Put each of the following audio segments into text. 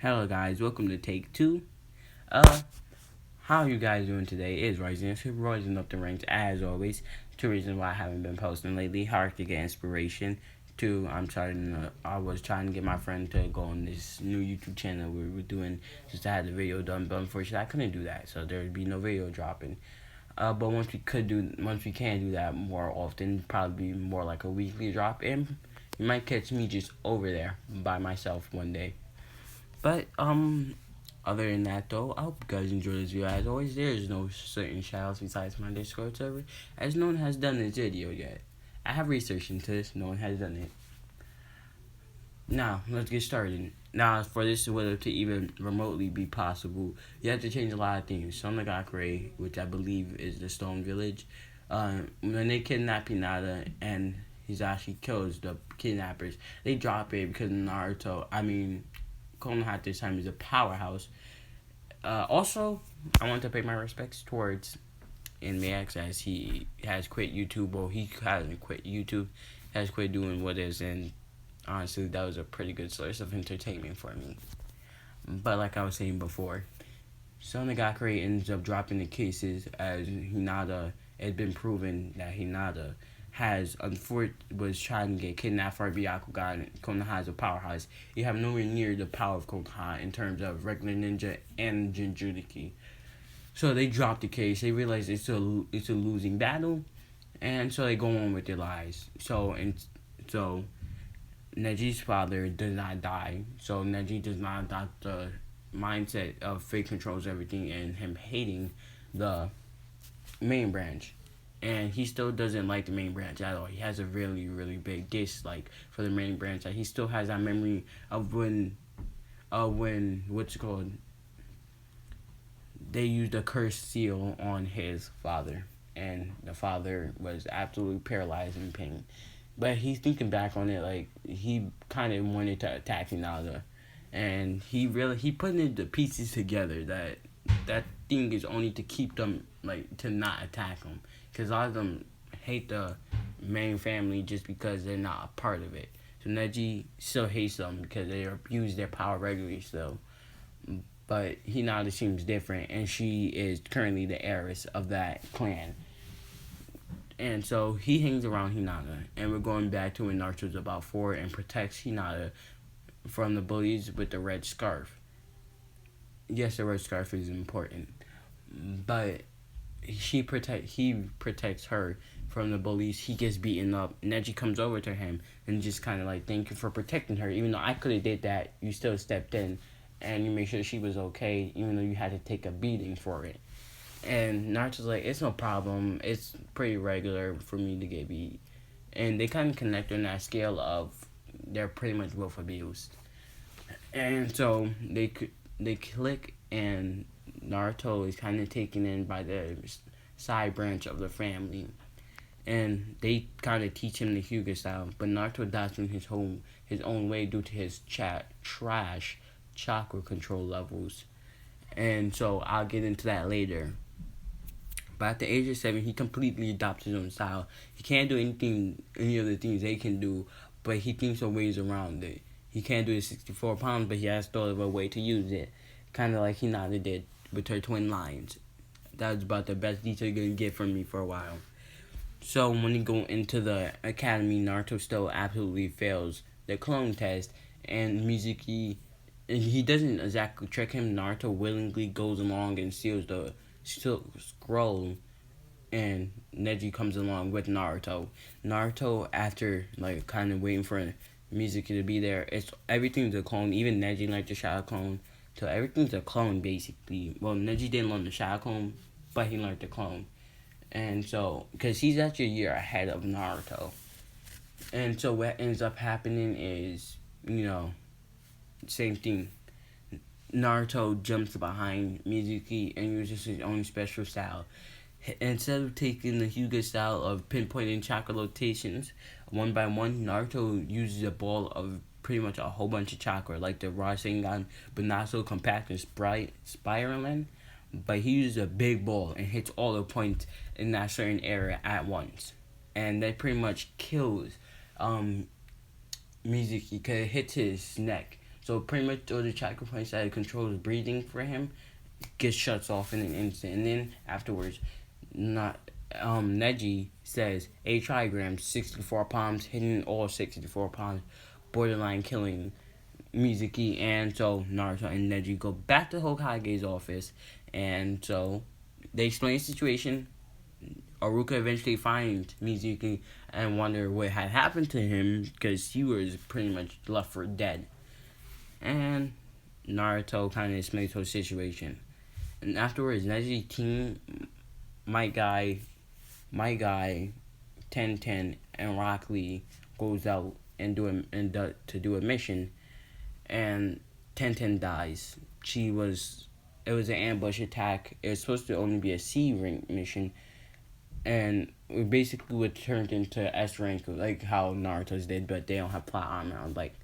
Hello guys, welcome to take two. Uh, how you guys doing today? Is rising. It's rising up the ranks as always. Two reasons why I haven't been posting lately. Hard to get inspiration. Two, I was trying to get my friend to go on this new YouTube channel we were doing just to have the video done, but unfortunately I couldn't do that, so there'd be no video dropping. But once we can do that more often, probably more like a weekly drop, and you might catch me just over there by myself one day. But other than that though, I hope you guys enjoy this video. As always, there is no certain shoutouts besides my Discord server, as no one has done this video yet. I have researched into this, no one has done it. Now, let's get started. Now, for this video to even remotely be possible, you have to change a lot of things. Sonagakure, which I believe is the Stone Village, when they kidnap Hinata and Hisashi kills the kidnappers, they drop it because Konoha at this time is a powerhouse. Also, I want to pay my respects towards Inmax as he has quit YouTube. Well, he hasn't quit YouTube, has quit doing what is, and honestly, that was a pretty good source of entertainment for me. But like I was saying before, Sonagakure ends up dropping the cases as Hinata. It's been proven that Hinata was trying to get kidnapped for Byakugan. Konoha is a powerhouse. You have nowhere near the power of Konoha in terms of regular ninja and Jinchuriki. So they drop the case. They realize it's a losing battle, and so they go on with their lives. So Neji's father does not die. So Neji does not adopt the mindset of fate controls everything and him hating the main branch. And he still doesn't like the main branch at all. He has a really, really big dislike for the main branch. He still has that memory of when they used a cursed seal on his father, and the father was absolutely paralyzed in pain. But he's thinking back on it, like he kind of wanted to attack Hinata, and he putting the pieces together that thing is only to keep them, like, to not attack him, because a lot of them hate the main family just because they're not a part of it. So Neji still hates them because they abuse their power regularly still. But Hinata seems different, and she is currently the heiress of that clan. And so he hangs around Hinata, and we're going back to when Naruto's about 4 and protects Hinata from the bullies with the red scarf. Yes, the red scarf is important, but he protects her from the bullies. He gets beaten up. Neji comes over to him and just kind of like, thank you for protecting her. Even though I could have did that, you still stepped in and you made sure she was okay, even though you had to take a beating for it. And Naruto's like, it's no problem. It's pretty regular for me to get beat. And they kind of connect on that scale of they're pretty much both abused. And so they click, and Naruto is kind of taken in by the side branch of the family, and they kind of teach him the Hyuga style. But Naruto adopts in his own way due to his trash chakra control levels, and so I'll get into that later. But at the age of 7, he completely adopts his own style. He can't do any of the things they can do, but he thinks of ways around it. He can't do the 64 pounds, but he has thought of a way to use it. Kind of like Hinata did with her twin lions. That was about the best detail you're going to get from me for a while. So when you go into the academy, Naruto still absolutely fails the clone test. And Mizuki, he doesn't exactly trick him. Naruto willingly goes along and steals the scroll. And Neji comes along with Naruto. Naruto, after like kind of waiting for Mizuki to be there, everything's a clone. Even Neji learned the shadow clone. So everything's a clone basically. Well, Neji didn't learn the shadow clone, but he learned the clone. And so, because he's actually a year ahead of Naruto. And so what ends up happening is, same thing. Naruto jumps behind Mizuki and uses his own special style. Instead of taking the Hyuga style of pinpointing chakra locations one by one, Naruto uses a ball of pretty much a whole bunch of chakra, like the Rasengan, but not so compact and spiraling. But he uses a big ball and hits all the points in that certain area at once. And that pretty much kills Mizuki because it hits his neck. So pretty much all the chakra points that controls breathing for him gets shuts off in an instant. And then afterwards, not Neji says 8 trigrams, 64 palms, hitting all 64 palms, borderline killing Mizuki. And so Naruto and Neji go back to Hokage's office, and so they explain the situation. Aruka eventually finds Mizuki and wonder what had happened to him because he was pretty much left for dead. And Naruto kind of explains the whole situation. And afterwards, Neji team my guy, 1010 and Rock Lee goes out and to do a mission, and 1010 dies. It was an ambush attack. It was supposed to only be a C rank mission, and we basically would turn into S rank like how Naruto's did, but they don't have plot armor on like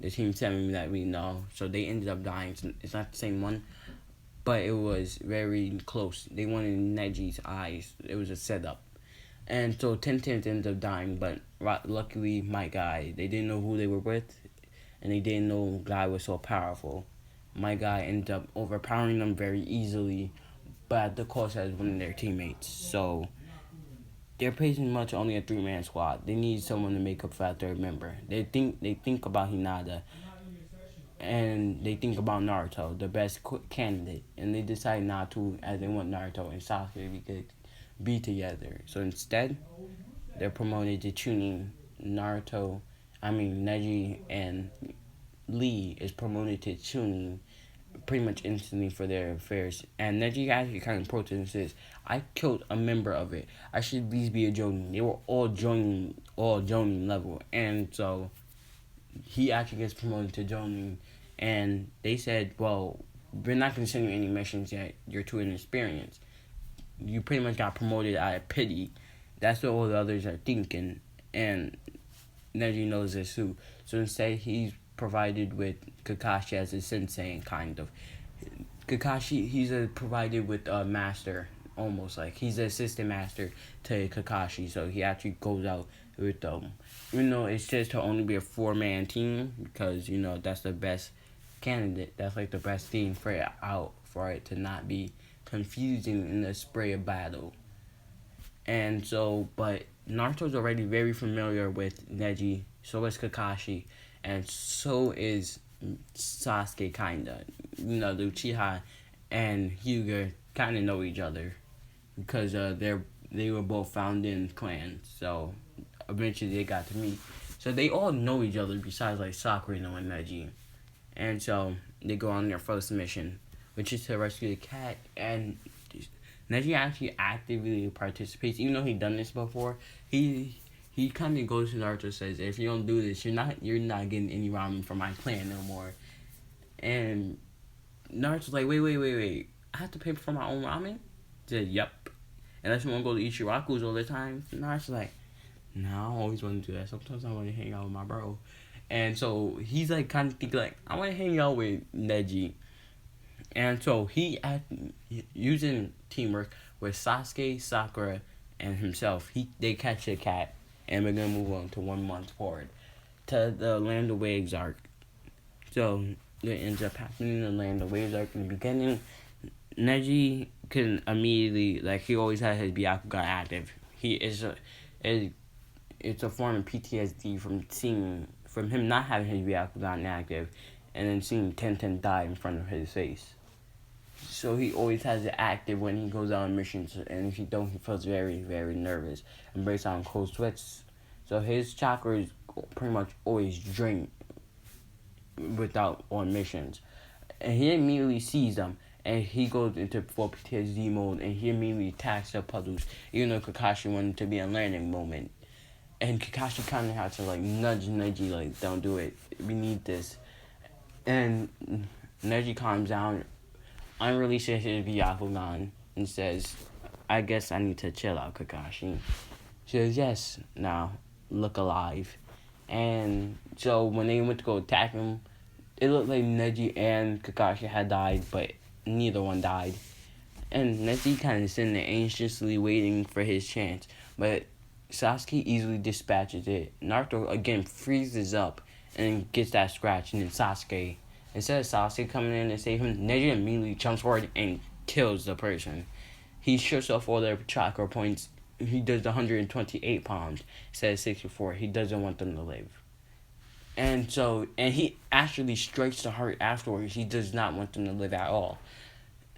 the Team 7 that we know. So they ended up dying. It's not the same one, but it was very close. They wanted Neji's eyes. It was a setup. And so 1010 ended up dying, but luckily my guy, they didn't know who they were with, and they didn't know guy was so powerful. My guy ended up overpowering them very easily, but at the cost as one of their teammates. So they're pretty much only a 3-man squad. They need someone to make up for that third member. They think about Hinata, and they think about Naruto, the best candidate, and they decide not to, as they want Naruto and Sasuke to be together. So instead, they're promoted to tuning. Neji and Lee is promoted to tuning pretty much instantly for their affairs. And Neji actually kind of protests and says, I killed a member of it. I should at least be a Jonin. They were all Jonin level. And so he actually gets promoted to Jonin. And they said, well, we're not going to send you any missions yet. You're too inexperienced. You pretty much got promoted out of pity. That's what all the others are thinking. And Neji knows this too. So instead, he's provided with Kakashi as a sensei, kind of. Kakashi, he's provided with a master, almost like he's an assistant master to Kakashi. So he actually goes out with them. Even though it says to only be a 4-man team, because that's the best candidate. That's like the best team for it to not be confusing in the spray of battle. And so, but Naruto's already very familiar with Neji, so is Kakashi, and so is Sasuke, kinda. The Uchiha and Hyuga kinda know each other because they were both found in clans, so eventually they got to meet. So they all know each other besides like Sakura knowing Neji. And so they go on their first mission, which is to rescue the cat. And Neji actually actively participates, even though he done this before. He kind of goes to Naruto and says, "If you don't do this, you're not getting any ramen from my clan no more." And Naruto's like, "Wait! I have to pay for my own ramen?" He said, "Yep." Unless you want to go to Ichiraku's all the time. Naruto's like, "No, I always want to do that. Sometimes I want to hang out with my bro." And so he's like kind of thinking like, I want to hang out with Neji. And so he using teamwork with Sasuke, Sakura, and himself. They catch the cat, and we're gonna move on to 1 month forward to the Land of Waves arc. So it ends up happening in the Land of Waves arc in the beginning. Neji can immediately, like, he always had his Byakugan active. It's a form of PTSD from him not having his Byakugan active, and then seeing 1010 die in front of his face. So he always has it active when he goes out on missions, and if he don't, he feels very, very nervous and breaks out in cold sweats. So his chakra is pretty much always drained without on missions. And he immediately sees them, and he goes into full PTSD mode, and he immediately attacks the puzzles, even though Kakashi wanted to be a learning moment. And Kakashi kind of had to like nudge Neji, like, don't do it, we need this. And Neji calms down, unreleases his Byakugan, and says, I guess I need to chill out, Kakashi. She says, yes, now, look alive. And so when they went to go attack him, it looked like Neji and Kakashi had died, but neither one died. And Neji kind of sitting there anxiously waiting for his chance. But Sasuke easily dispatches it. Naruto again freezes up and gets that scratch, and then Sasuke Instead of Sasuke coming in and save him, Neji immediately jumps forward and kills the person. He strips off all their chakra points. He does the 128 palms instead of 64. He doesn't want them to live. And he actually strikes the heart afterwards. He does not want them to live at all.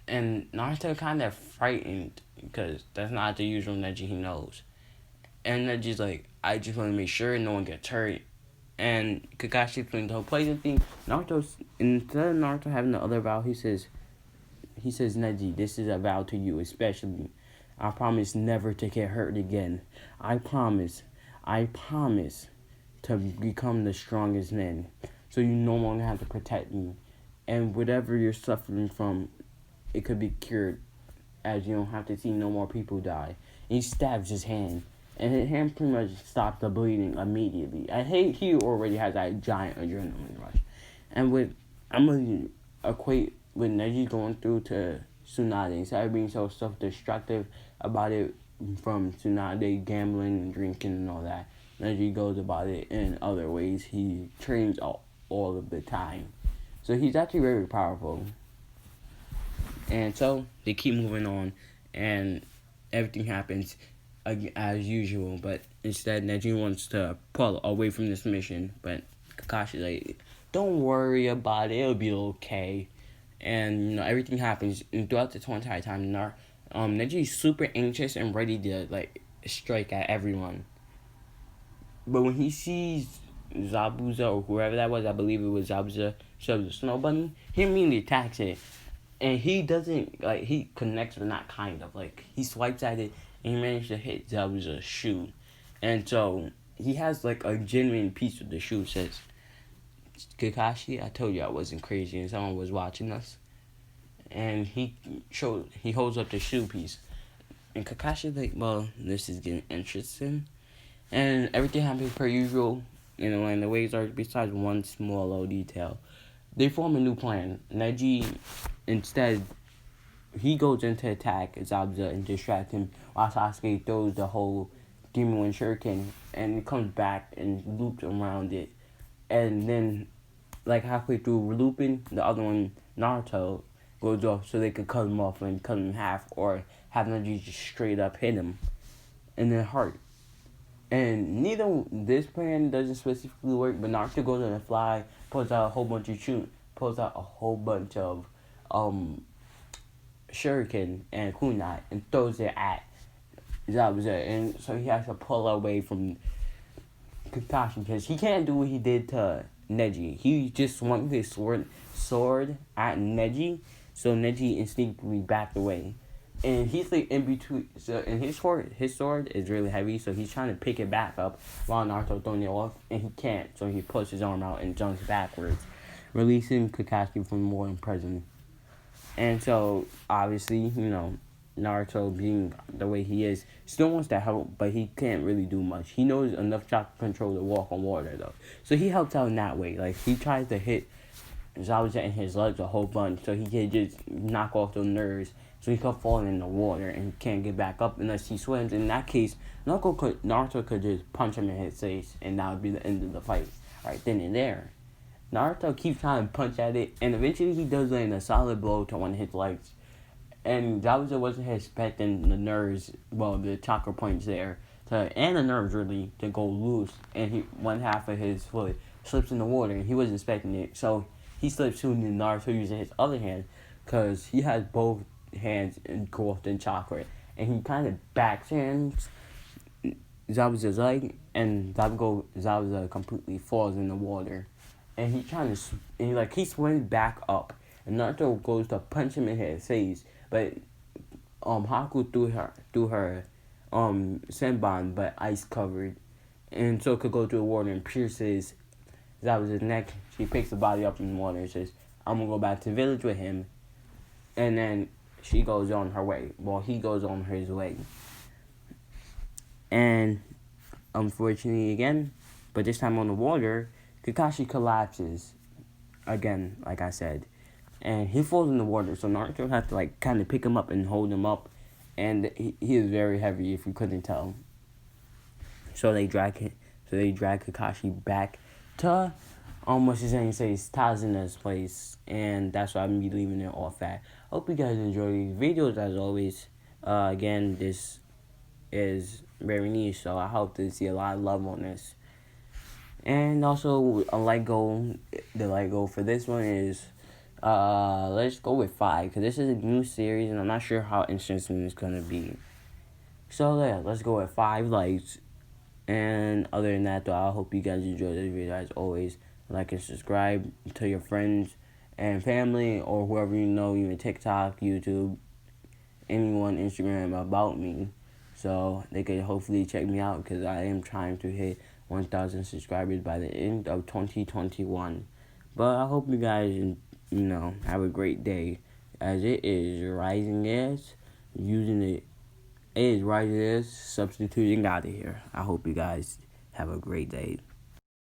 And Naruto kind of frightened because that's not the usual Neji he knows. And Neji's like, I just want to make sure no one gets hurt. And Kakashi explains the whole poison thing. Naruto's, instead of Naruto having the other vow, he says, Neji, this is a vow to you, especially. I promise never to get hurt again. I promise to become the strongest man. So you no longer have to protect me. And whatever you're suffering from, it could be cured, as you don't have to see no more people die. And he stabs his hand. And his hand pretty much stops the bleeding immediately. I hate he already has that giant adrenaline rush. And I'm going to equate what Neji going through to Tsunade. Instead of being so self-destructive about it from Tsunade gambling and drinking and all that, Neji goes about it in other ways. He trains all of the time. So he's actually very powerful. And so they keep moving on and everything happens as usual, but instead Neji wants to pull away from this mission, but Kakashi's like, don't worry about it, it'll be okay. And everything happens, and throughout the whole entire time, Neji's super anxious and ready to strike at everyone. But when he sees Zabuza or whoever that was, I believe it was Zabuza, so the snow bunny, he immediately attacks it. And he doesn't, he connects, but not kind of. He swipes at it, and he managed to hit Zabuza's shoe. And so, he has, a genuine piece of the shoe. Says, Kakashi, I told you I wasn't crazy, and someone was watching us. And he holds up the shoe piece. And Kakashi's like, well, this is getting interesting. And everything happens per usual, and the ways are, besides one small little detail. They form a new plan. Neji, instead, he goes in to attack Zabuza and distract him while Sasuke throws the whole Demon Wind Shuriken, and it comes back and loops around it. And then, halfway through looping, the other one, Naruto, goes off so they could cut him off and cut him in half, or have Neji just straight up hit him in the heart. And neither this plan doesn't specifically work, but Naruto goes on a fly, pulls out a whole bunch of shuriken and kunai and throws it at Zabuza. And so he has to pull away from Kakashi because he can't do what he did to Neji. He just swung his sword at Neji, so Neji instinctively backed away. And he's in between, and his sword is really heavy, so he's trying to pick it back up while Naruto throwing it off, and he can't, so he pulls his arm out and jumps backwards, releasing Kakashi from more in prison. And so, obviously, Naruto being the way he is, still wants to help, but he can't really do much. He knows enough chakra control to walk on water, though. So he helps out in that way. He tries to hit Zabuza in his legs a whole bunch, so he can just knock off those nerves, so he could fall in the water and can't get back up unless he swims. In that case, Naruto could just punch him in his face, and that would be the end of the fight, right then and there. Naruto keeps trying to punch at it, and eventually he does land a solid blow to one of his legs. And Zabuza wasn't expecting the nerves, the chakra points there, and the nerves really, to go loose, and one half of his foot slips in the water, and he wasn't expecting it, so he slips too, and Naruto uses his other hand, because he has both hands engulfed in chakra, and he kind of backhands Zabuza's leg, and Zabuza completely falls in the water, and he swims back up, and Naruto goes to punch him in his face, but Haku threw her senbon, but ice covered, and so it could go through the water and pierces Zabuza's neck. She picks the body up in the water and says, I'm gonna go back to the village with him, and then she goes on her way. Well, he goes on his way. And unfortunately again, but this time on the water, Kakashi collapses again, like I said. And he falls in the water, so Naruto has to kind of pick him up and hold him up. And he is very heavy, if you couldn't tell. So they drag Kakashi back to Almost the same says Tazina's place, and that's why I'm be leaving it off at. Hope you guys enjoy these videos as always. Again, this is very niche, so I hope to see a lot of love on this. And also, the like goal for this one is, let's go with 5, because this is a new series, and I'm not sure how interesting it's gonna be. So yeah, let's go with 5 likes. And other than that, though, I hope you guys enjoy this video as always. Like and subscribe to your friends and family or whoever you know, even TikTok, YouTube, anyone, Instagram about me. So they can hopefully check me out because I am trying to hit 1,000 subscribers by the end of 2021. But I hope you guys, have a great day as it is rising as using it is right, it is substituting out of here. I hope you guys have a great day.